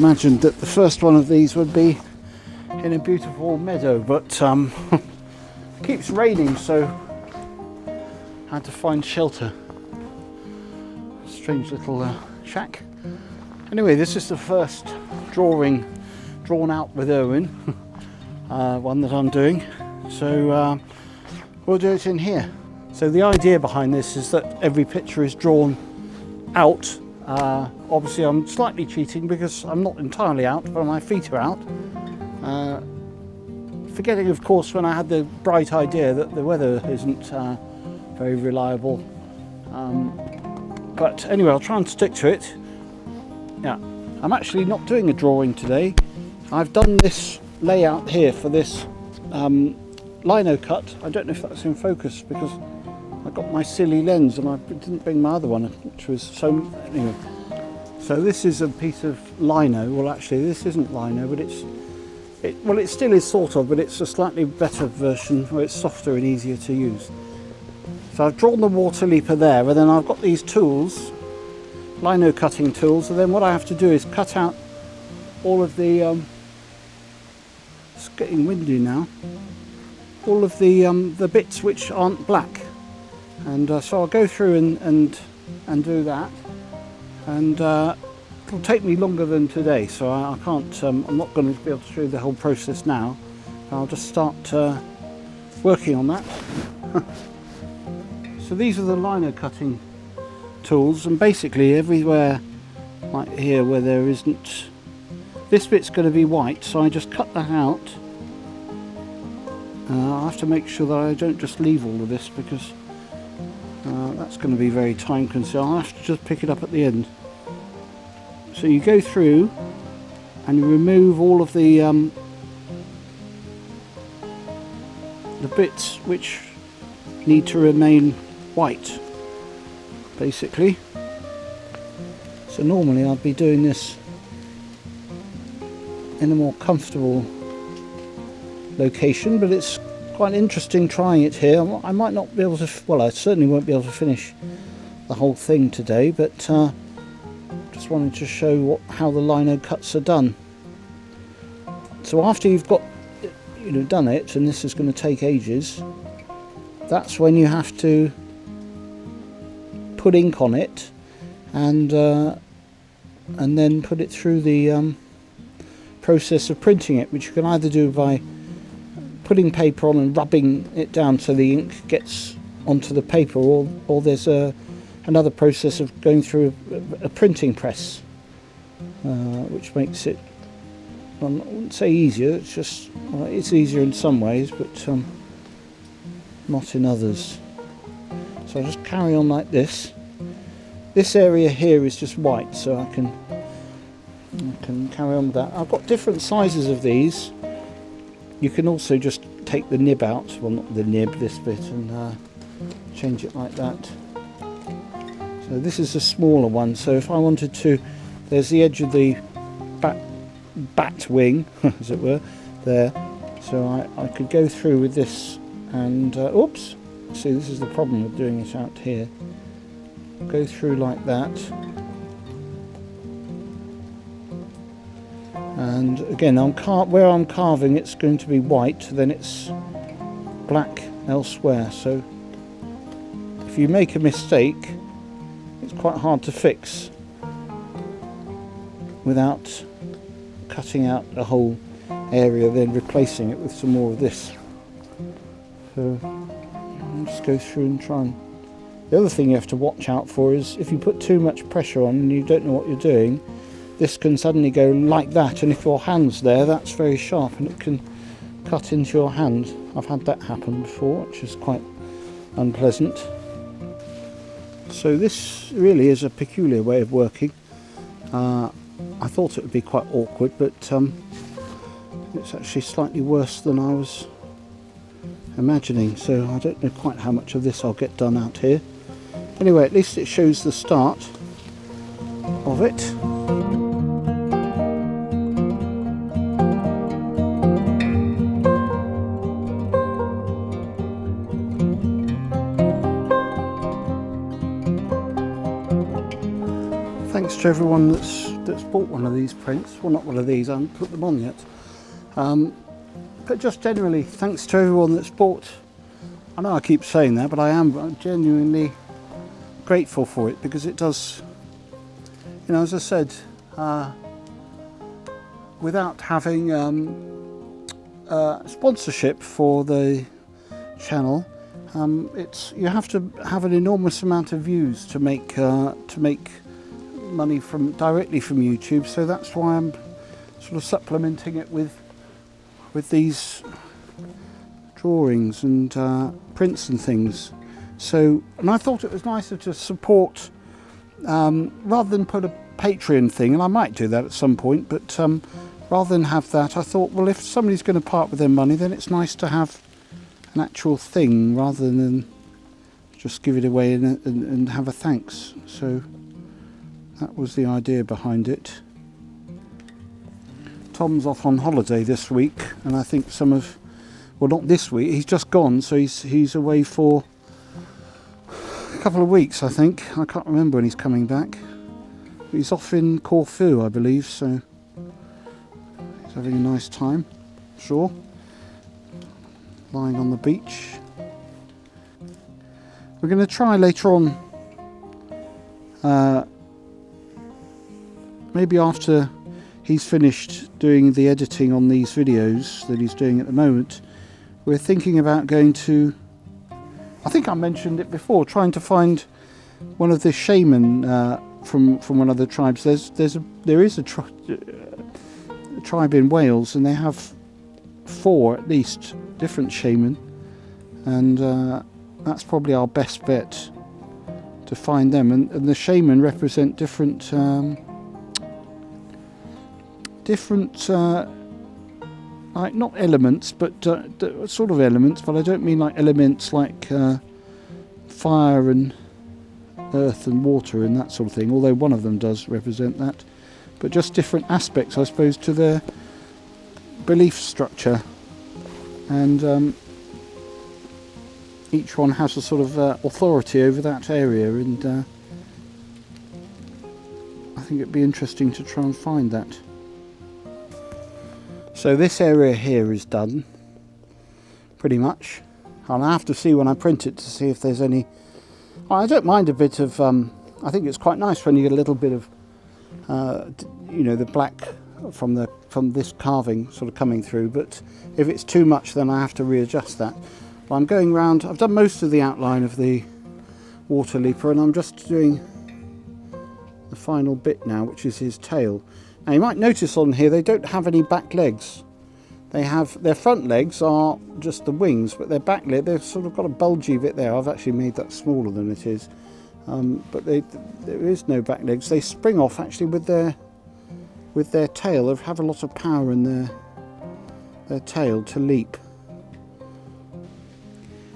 imagined that the first one of these would be in a beautiful meadow, but it keeps raining, so I had to find shelter. Strange little shack. Anyway, this is the first drawing drawn out with Irwin, one that I'm doing, so we'll do it in here. So the idea behind this is that every picture is drawn out. Obviously I'm slightly cheating because I'm not entirely out, but my feet are out. Forgetting, of course, when I had the bright idea that the weather isn't very reliable. But anyway, I'll try and stick to it. Yeah, I'm actually not doing a drawing today. I've done this layout here for this Lino Cut. I don't know if that's in focus because I got my silly lens and I didn't bring my other one, which was so. Anyway, so this is a piece of lino. Well, actually, this isn't lino, but it still is sort of, but it's a slightly better version where it's softer and easier to use. So I've drawn the water leaper there, and then I've got these tools, lino cutting tools, and then what I have to do is cut out all of the. It's getting windy now. All of the bits which aren't black. And so I'll go through and do that, and it'll take me longer than today, so I can't. I'm not going to be able to show you the whole process now. I'll just start working on that. So these are the lino cutting tools, and basically everywhere, like here where there isn't, this bit's going to be white, so I just cut that out. I have to make sure that I don't just leave all of this because. That's going to be very time consuming. I'll have to just pick it up at the end. So you go through and you remove all of the bits which need to remain white, basically. So normally I'd be doing this in a more comfortable location, but it's quite interesting trying it here. I might not be able to, well, I certainly won't be able to finish the whole thing today, but just wanted to show how the lino cuts are done. So after you've got, done it, and this is going to take ages, that's when you have to put ink on it and then put it through the process of printing it, which you can either do by putting paper on and rubbing it down so the ink gets onto the paper, or there's another process of going through a printing press, which makes it, well, I wouldn't say easier, it's just, well, it's easier in some ways, but not in others. So I'll just carry on like this. This area here is just white, so I can carry on with that. I've got different sizes of these. You can also just take the nib out, well, not the nib, this bit, and change it like that. So this is a smaller one, so if I wanted to, there's the edge of the bat wing, as it were, there. So I could go through with this and, oops, see, this is the problem with doing it out here. Go through like that. And again, where I'm carving, it's going to be white, then it's black elsewhere. So if you make a mistake, it's quite hard to fix without cutting out a whole area, then replacing it with some more of this. So I'll just go through and try and... The other thing you have to watch out for is if you put too much pressure on and you don't know what you're doing, this can suddenly go like that, and if your hand's there, that's very sharp and it can cut into your hand. I've had that happen before, which is quite unpleasant. So this really is a peculiar way of working. I thought it would be quite awkward, but it's actually slightly worse than I was imagining, so I don't know quite how much of this I'll get done out here. Anyway, at least it shows the start of it. thanks to everyone that's bought one of these prints. Well, not one of these, I haven't put them on yet. But just generally, thanks to everyone that's bought. I know I keep saying that, but I'm genuinely grateful for it, because it does, you know, as I said, without having sponsorship for the channel, you have to have an enormous amount of views to make money directly from YouTube. So that's why I'm sort of supplementing it with these drawings and prints and things. So, and I thought it was nicer to support rather than put a Patreon thing, and I might do that at some point, but rather than have that, I thought, well, if somebody's going to part with their money, then it's nice to have an actual thing rather than just give it away and have a thanks. So that was the idea behind it. Tom's off on holiday this week, and I think well, not this week, he's just gone, so he's away for a couple of weeks, I think. I can't remember when he's coming back. But he's off in Corfu, I believe, so he's having a nice time, sure. Lying on the beach. We're going to try later on, maybe after he's finished doing the editing on these videos that he's doing at the moment, we're thinking about going to, I think I mentioned it before, trying to find one of the shaman from one of the tribes. There is a tribe in Wales, and they have 4 at least different shaman, and that's probably our best bet to find them. And the shaman represent different like, not elements, but sort of elements, but I don't mean like elements like fire and earth and water and that sort of thing, although one of them does represent that, but just different aspects, I suppose, to their belief structure. And each one has a sort of authority over that area, and I think it'd be interesting to try and find that. So this area here is done, pretty much. I'll have to see when I print it to see if there's any. I don't mind a bit of. I think it's quite nice when you get a little bit of, you know, the black from this carving sort of coming through. But if it's too much, then I have to readjust that. But I'm going round. I've done most of the outline of the water leaper, and I'm just doing the final bit now, which is his tail. Now you might notice on here they don't have any back legs. They have, their front legs are just the wings, but their back leg, they've sort of got a bulgy bit there. I've actually made that smaller than it is. But there is no back legs. They spring off actually with their tail. They have a lot of power in their tail to leap.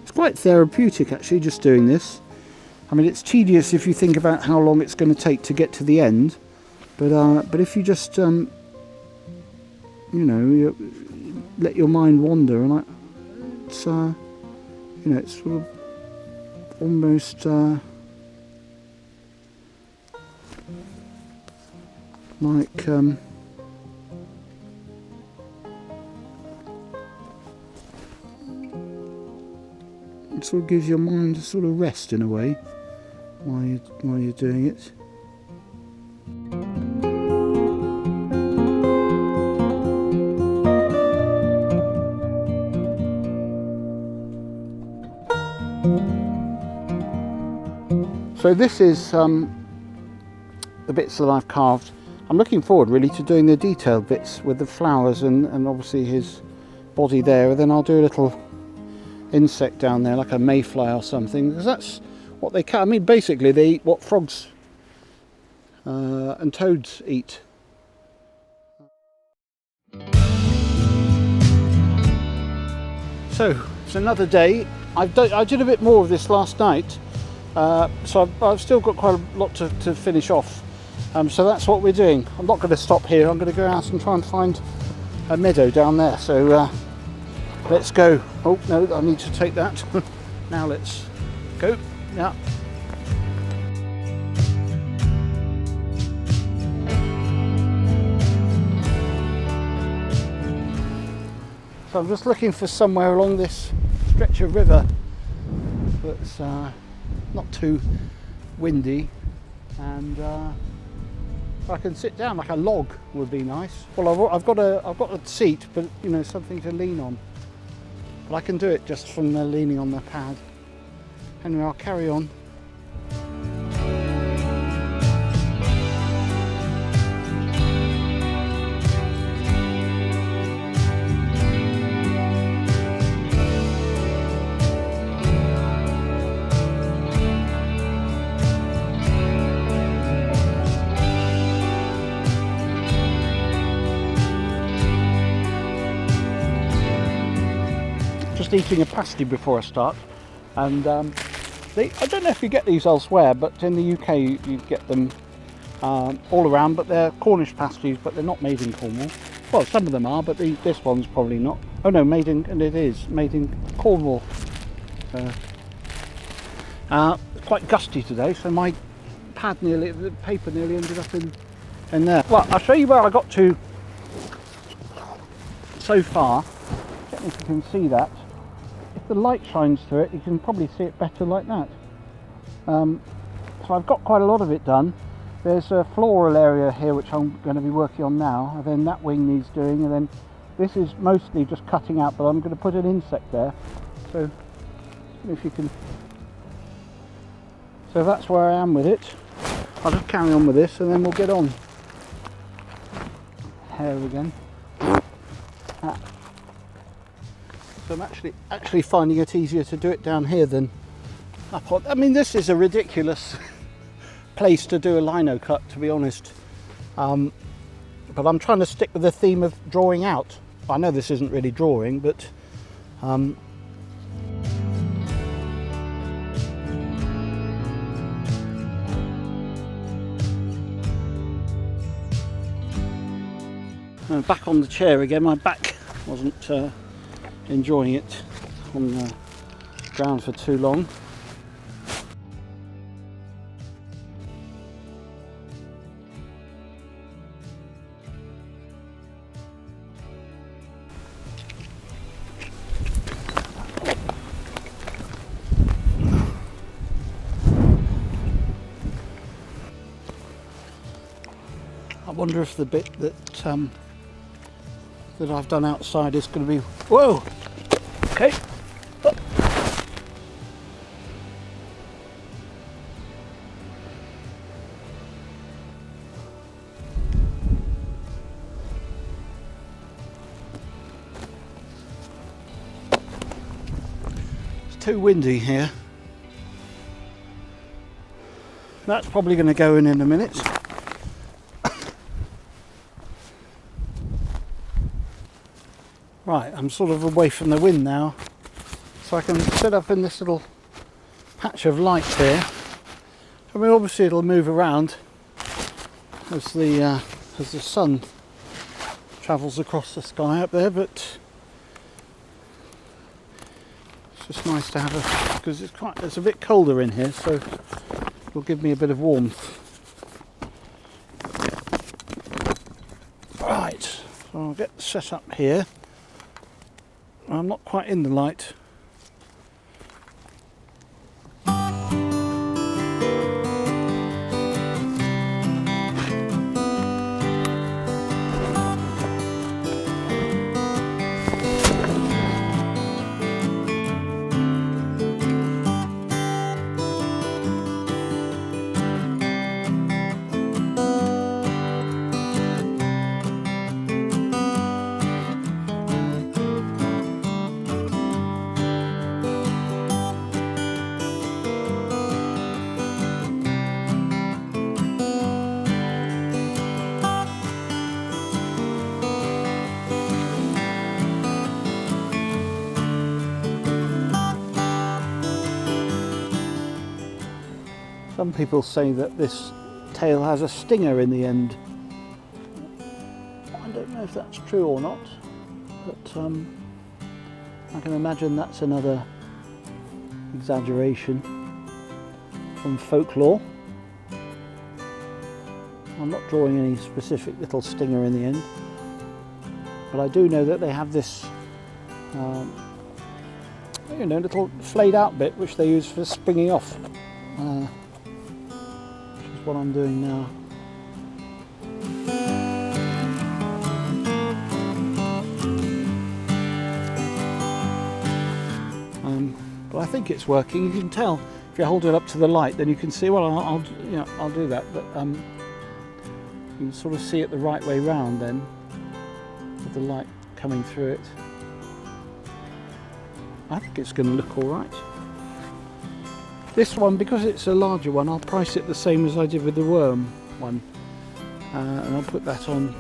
It's quite therapeutic actually just doing this. I mean, it's tedious if you think about how long it's going to take to get to the end. But if you just, you know, you let your mind wander, and it's, you know, it's sort of almost like it sort of gives your mind a sort of rest in a way while you're doing it. So this is the bits that I've carved. I'm looking forward really to doing the detailed bits with the flowers and obviously his body there, and then I'll do a little insect down there like a mayfly or something, because that's what they can. I mean, basically they eat what frogs and toads eat. So it's another day. I did a bit more of this last night. So I've still got quite a lot to finish off. So that's what we're doing. I'm not going to stop here. I'm going to go out and try and find a meadow down there. So let's go. Oh no, I need to take that. Now let's go. Yeah. So I'm just looking for somewhere along this stretch of river that's not too windy, and I can sit down. Like a log would be nice. Well, I've got a seat, but you know, something to lean on. But I can do it just from leaning on the pad. Anyway, I'll carry on. Just eating a pasty before I start, and I don't know if you get these elsewhere, but in the UK you get them all around, but they're Cornish pasties, but they're not made in Cornwall. Well, some of them are, but this one's probably not. Oh no, made in Cornwall. It's quite gusty today, so my the paper nearly ended up in there. Well, I'll show you where I got to so far. I don't know if you can see that. If the light shines through it, you can probably see it better like that. So I've got quite a lot of it done. There's a floral area here which I'm going to be working on now, and then that wing needs doing, and then this is mostly just cutting out, but I'm going to put an insect there. So if you can, so that's where I am with it. I'll just carry on with this, and then we'll get on. Hair again. So I'm actually finding it easier to do it down here than up on. I mean, this is a ridiculous place to do a lino cut, to be honest. But I'm trying to stick with the theme of drawing out. I know this isn't really drawing, but I'm back on the chair again. My back wasn't enjoying it on the ground for too long. I wonder if the bit that that I've done outside is going to be... Whoa! Okay. Oh. It's too windy here. That's probably going to go in a minute. Right, I'm sort of away from the wind now, so I can sit up in this little patch of light here. I mean, obviously it'll move around as the sun travels across the sky up there, but it's just nice to have because it's a bit colder in here, so it'll give me a bit of warmth. Right, so I'll get set up here. I'm not quite in the light. Some people say that this tail has a stinger in the end. I don't know if that's true or not, but I can imagine that's another exaggeration from folklore. I'm not drawing any specific little stinger in the end, but I do know that they have this you know, little flayed out bit which they use for springing off, which is what I'm doing now. But I think it's working. You can tell if you hold it up to the light, then you can see. Well, I'll do that, but you can sort of see it the right way round then, with the light coming through it. I think it's going to look all right. This one, because it's a larger one, I'll price it the same as I did with the worm one, and I'll put that on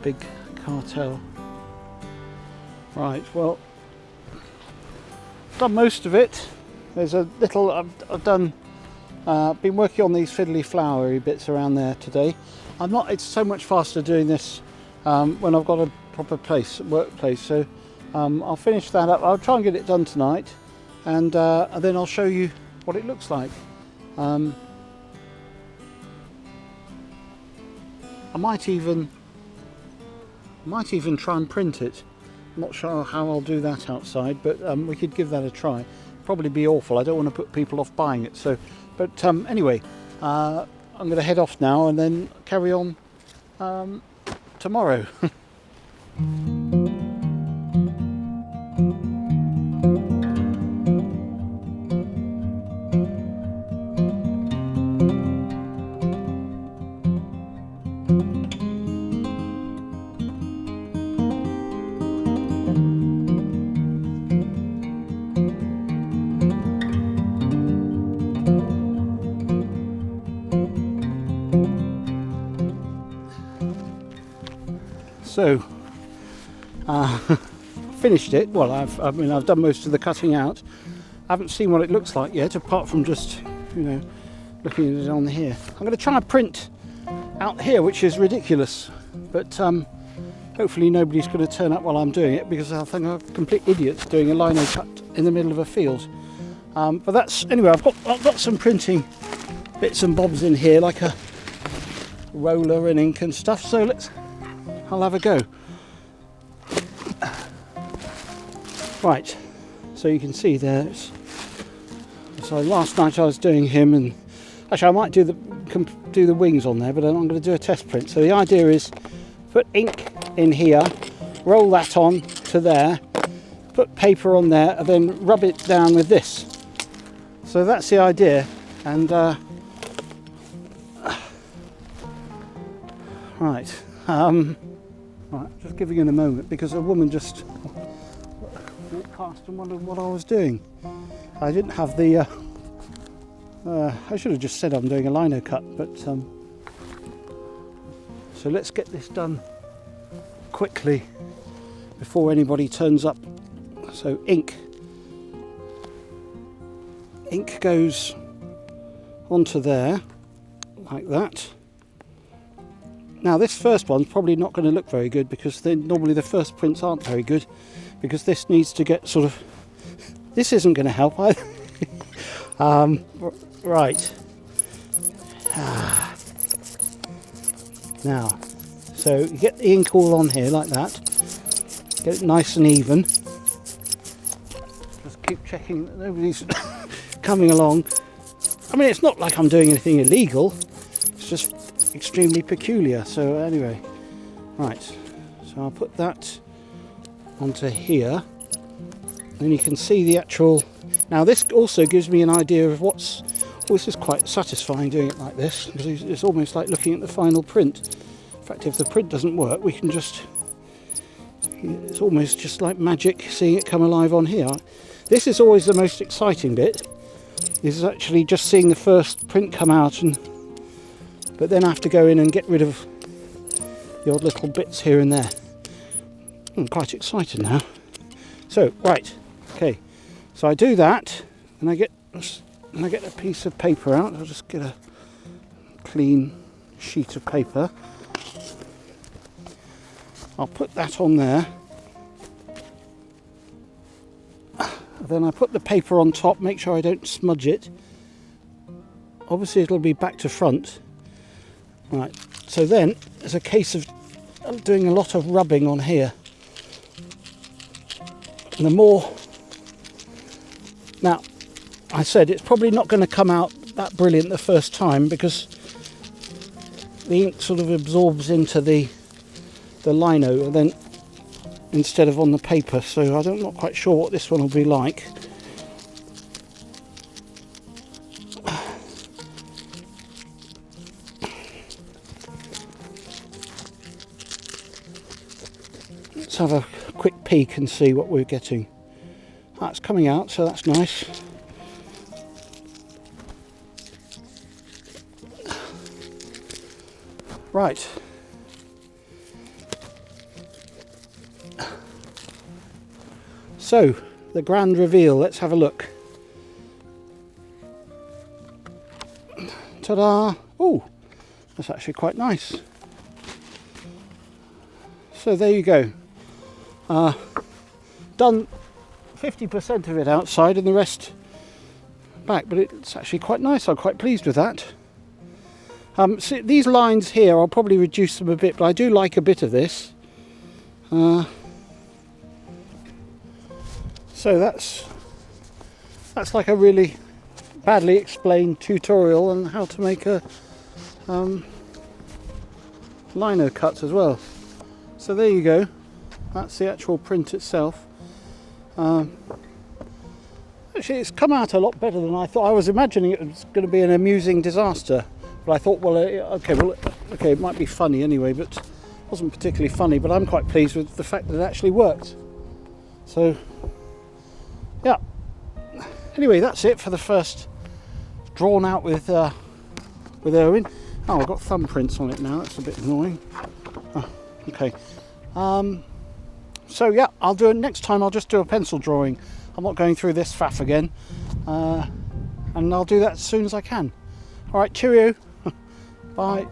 big cartel. Right, well, done most of it. There's a little I've done. Been working on these fiddly flowery bits around there today. It's so much faster doing this when I've got a proper workplace. So I'll finish that up. I'll try and get it done tonight, and then I'll show you what it looks like. I might even try and print it. Not sure how I'll do that outside, but we could give that a try. Probably be awful. I don't want to put people off buying it. So, but anyway, I'm going to head off now and then carry on tomorrow. So, finished it. Well, I've done most of the cutting out. I haven't seen what it looks like yet, apart from just, you know, looking at it on here. I'm going to try and print out here, which is ridiculous, but hopefully nobody's going to turn up while I'm doing it, because I think I'm a complete idiot doing a lino cut in the middle of a field. But that's anyway. I've got some printing bits and bobs in here, like a roller and ink and stuff. So I'll have a go. Right, so you can see there. So last night I was doing him, and actually I might do the wings on there, but I'm going to do a test print. So the idea is put ink in here, roll that on to there, put paper on there, and then rub it down with this. So that's the idea. And right. Right, just giving it a moment, because a woman just walked past and wondered what I was doing. I didn't have the. I should have just said I'm doing a lino cut, but so let's get this done quickly before anybody turns up. So ink goes onto there like that. Now this first one's probably not going to look very good, because normally the first prints aren't very good, because this needs to get sort of, this isn't going to help either. Right. Now, so you get the ink all on here like that, get it nice and even. Just keep checking that nobody's coming along. I mean, it's not like I'm doing anything illegal, it's just extremely peculiar. So anyway, right, so I'll put that onto here, then you can see the actual. Now this also gives me an idea of what's. Well, this is quite satisfying doing it like this, because it's almost like looking at the final print. In fact, if the print doesn't work, we can just, it's almost just like magic seeing it come alive on here. This is always the most exciting bit, is actually just seeing the first print come out, but then I have to go in and get rid of the odd little bits here and there. I'm quite excited now. So, right, okay, so I do that, and I get a piece of paper out. I'll just get a clean sheet of paper. I'll put that on there. Then I put the paper on top, make sure I don't smudge it. Obviously it'll be back to front. Right, so then there's a case of doing a lot of rubbing on here. the more... Now, I said it's probably not going to come out that brilliant the first time because the ink sort of absorbs into the lino and then instead of on the paper, so I'm not quite sure what this one will be like. Let's have a quick peek and see what we're getting. That's coming out, so that's nice. Right. So, the grand reveal, let's have a look. Ta-da! Oh, that's actually quite nice. So there you go. Done 50% of it outside and the rest back, but it's actually quite nice. I'm quite pleased with that. See, these lines here, I'll probably reduce them a bit, but I do like a bit of this. So that's like a really badly explained tutorial on how to make a lino cut as well. So there you go. That's the actual print itself. Actually, it's come out a lot better than I thought. I was imagining it was going to be an amusing disaster, but I thought, well, okay, it might be funny anyway, but it wasn't particularly funny. But I'm quite pleased with the fact that it actually worked. So, yeah. Anyway, that's it for the first drawn out with Erwin. Oh, I've got thumbprints on it now. That's a bit annoying. Oh, okay. So yeah, I'll do it next time. I'll just do a pencil drawing. I'm not going through this faff again, and I'll do that as soon as I can. All right, cheerio. Bye.